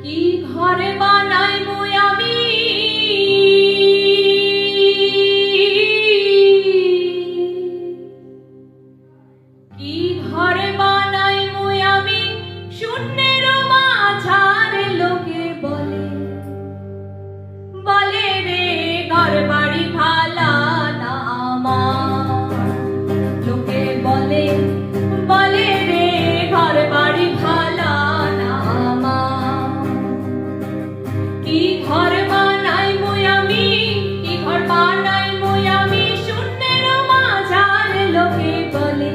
কি ঘরে বানাইবো আমি কি ঘরে বানাইবো আমি শূন্যের মাঝারে লোকে বলে বলে রে ঘর বাড়ি ভালা না আমার লোকে বলে বলে রে ঘর বাড়ি ভালা না আমার কি ঘর বানাইবো আমি কি ঘর বানাইবো আমি শূন্যের মাঝারে লোকে বলে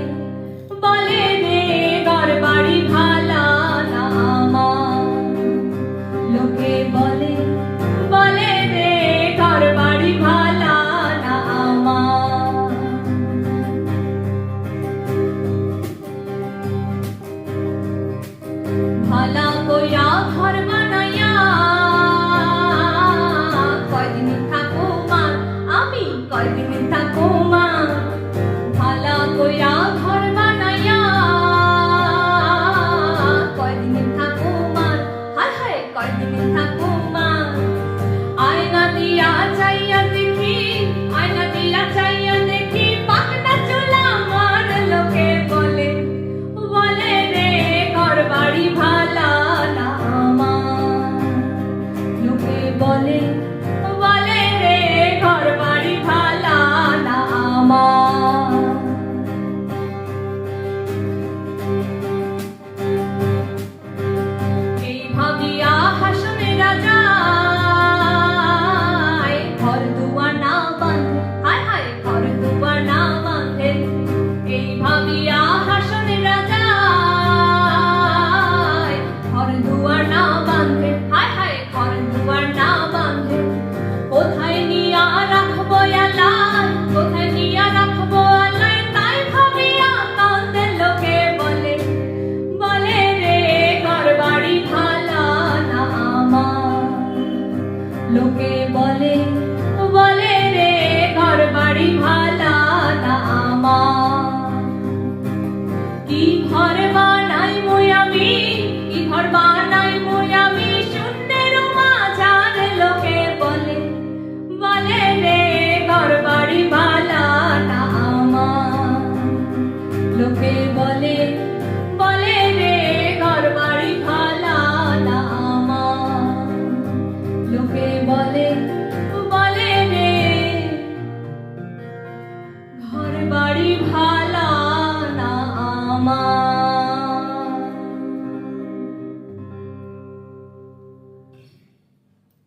বলে রে ঘর বাড়ি ভালা না আমার লোকে বলে বলে রে ঘর বাড়ি ভালা না আমার ভালা